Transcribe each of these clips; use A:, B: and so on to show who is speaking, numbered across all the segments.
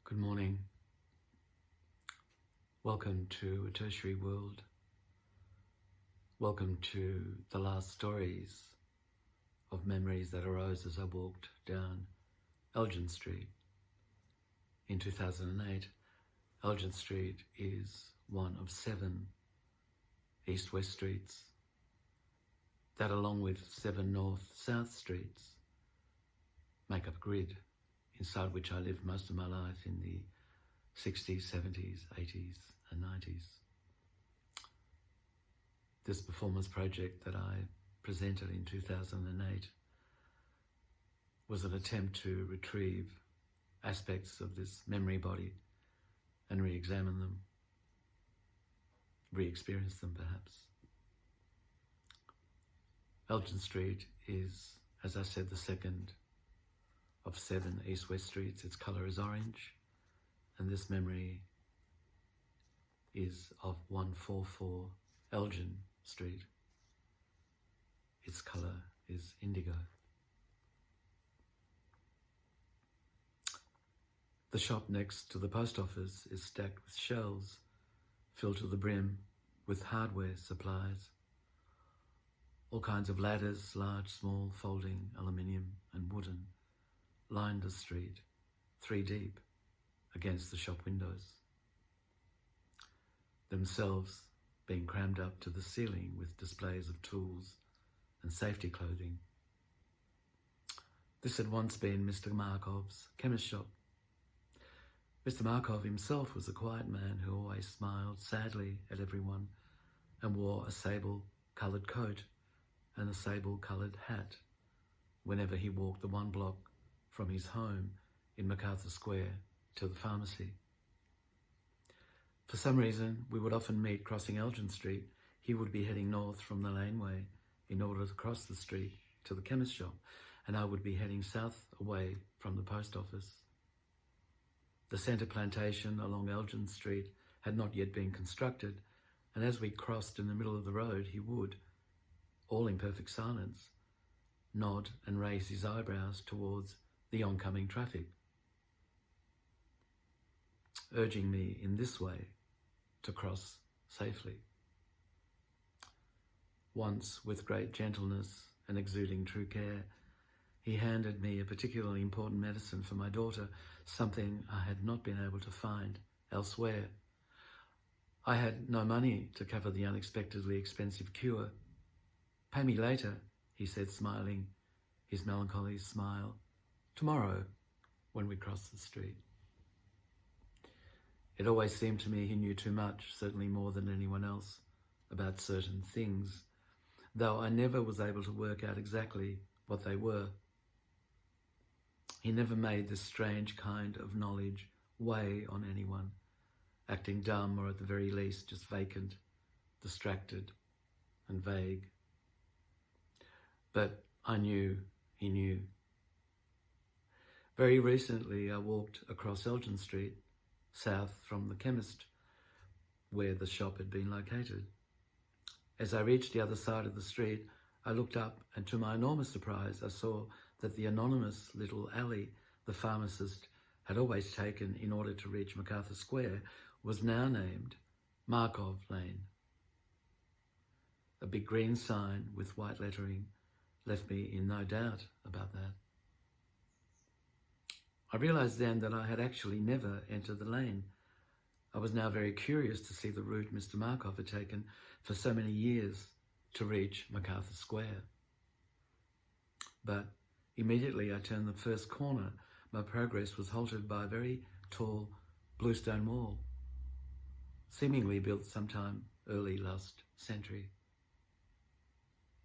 A: Good morning. Welcome to a tertiary world. Welcome to the last stories of memories that arose as I walked down Elgin Street. In 2008, Elgin Street is one of 7 east-west streets that, along with 7 north-south streets, make up a grid inside which I lived most of my life in the 60s, 70s, 80s and 90s. This performance project that I presented in 2008 was an attempt to retrieve aspects of this memory body and re-examine them, re-experience them perhaps. Elgin Street is, as I said, the second of 7 east-west streets. Its colour is orange, and this memory is of 144 Elgin Street. Its colour is indigo. The shop next to the post office is stacked with shelves filled to the brim with hardware supplies. All kinds of ladders, large, small, folding, aluminium and wooden, lined the street, 3 deep, against the shop windows, themselves being crammed up to the ceiling with displays of tools and safety clothing. This had once been Mr. Markov's chemist shop. Mr. Markov himself was a quiet man who always smiled sadly at everyone and wore a sable-coloured coat and a sable-coloured hat whenever he walked the 1 block from his home in MacArthur Square to the pharmacy. For some reason, we would often meet crossing Elgin Street. He would be heading north from the laneway in order to cross the street to the chemist shop, and I would be heading south away from the post office. The centre plantation along Elgin Street had not yet been constructed, and as we crossed in the middle of the road, he would, all in perfect silence, nod and raise his eyebrows towards the oncoming traffic, urging me in this way to cross safely. Once, with great gentleness and exuding true care, he handed me a particularly important medicine for my daughter, something I had not been able to find elsewhere. I had no money to cover the unexpectedly expensive cure. "Pay me later," he said, smiling, his melancholy smile. "Tomorrow, when we cross the street." It always seemed to me he knew too much, certainly more than anyone else, about certain things, though I never was able to work out exactly what they were. He never made this strange kind of knowledge weigh on anyone, acting dumb or at the very least just vacant, distracted and vague. But I knew he knew. Very recently I walked across Elgin Street, south from the chemist where the shop had been located. As I reached the other side of the street, I looked up and to my enormous surprise, I saw that the anonymous little alley the pharmacist had always taken in order to reach MacArthur Square was now named Markov Lane. A big green sign with white lettering left me in no doubt about that. I realised then that I had actually never entered the lane. I was now very curious to see the route Mr. Markov had taken for so many years to reach MacArthur Square. But immediately I turned the first corner, my progress was halted by a very tall bluestone wall, seemingly built sometime early last century.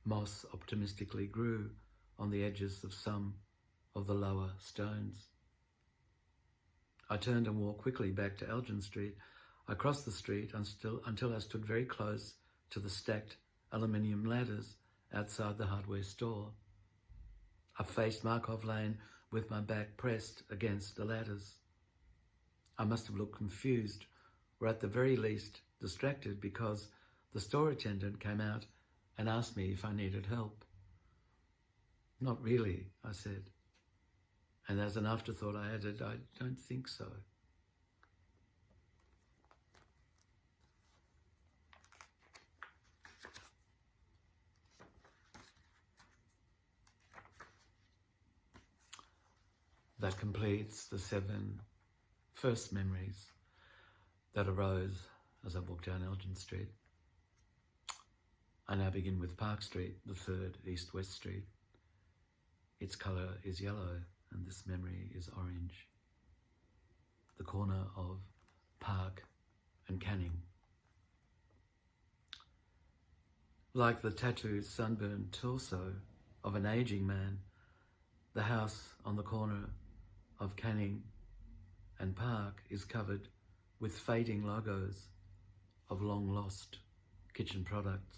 A: Moss optimistically grew on the edges of some of the lower stones. I turned and walked quickly back to Elgin Street. I crossed the street until I stood very close to the stacked aluminium ladders outside the hardware store. I faced Markov Lane with my back pressed against the ladders. I must have looked confused, or at the very least distracted, because the store attendant came out and asked me if I needed help. "Not really," I said. And as an afterthought I added, "I don't think so." that completes the 7 first memories that arose as I walked down Elgin Street. I now begin with Park Street, the 3rd East-West Street. Its colour is yellow and this memory is orange. The corner of Park and Canning. Like the tattooed, sunburned torso of an ageing man, the house on the corner of Canning and Park is covered with fading logos of long-lost kitchen products.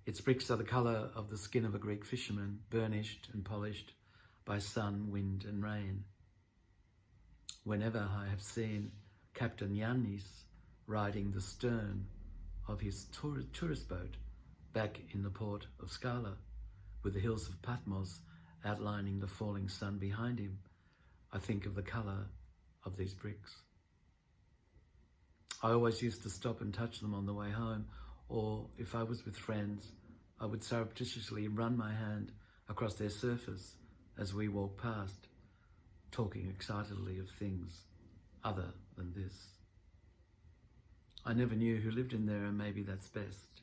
A: Its bricks are the colour of the skin of a Greek fisherman, burnished and polished by sun, wind and rain. Whenever I have seen Captain Yannis riding the stern of his tourist boat back in the port of Scala, with the hills of Patmos outlining the falling sun behind him, I think of the colour of these bricks. I always used to stop and touch them on the way home, or if I was with friends, I would surreptitiously run my hand across their surface as we walked past, talking excitedly of things other than this. I never knew who lived in there, and maybe that's best.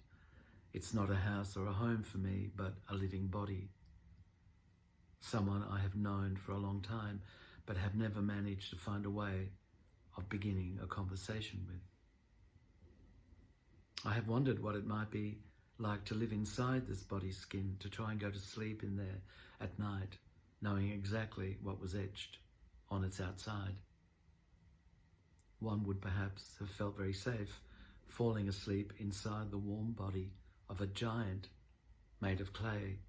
A: It's not a house or a home for me, but a living body. Someone I have known for a long time, but have never managed to find a way of beginning a conversation with. I have wondered what it might be like to live inside this body's skin, to try and go to sleep in there at night, knowing exactly what was etched on its outside. One would perhaps have felt very safe falling asleep inside the warm body of a giant made of clay,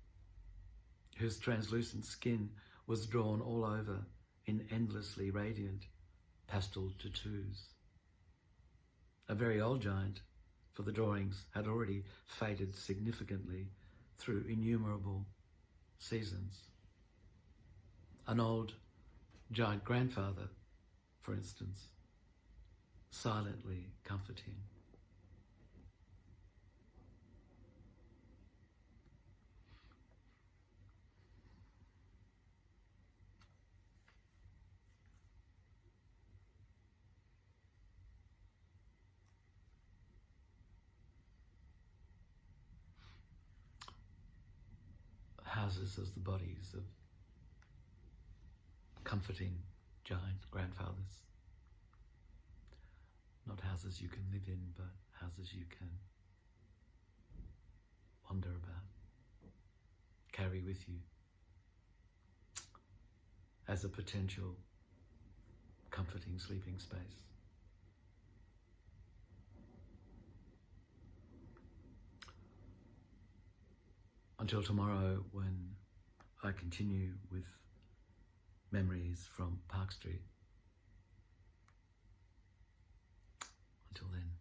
A: whose translucent skin was drawn all over in endlessly radiant pastel tattoos. A very old giant, for the drawings had already faded significantly through innumerable seasons. An old giant grandfather, for instance, silently comforting. Houses as the bodies of comforting giant grandfathers. Not houses you can live in, but houses you can wonder about, carry with you as a potential comforting sleeping space. Until tomorrow, when I continue with memories from Park Street. Until then.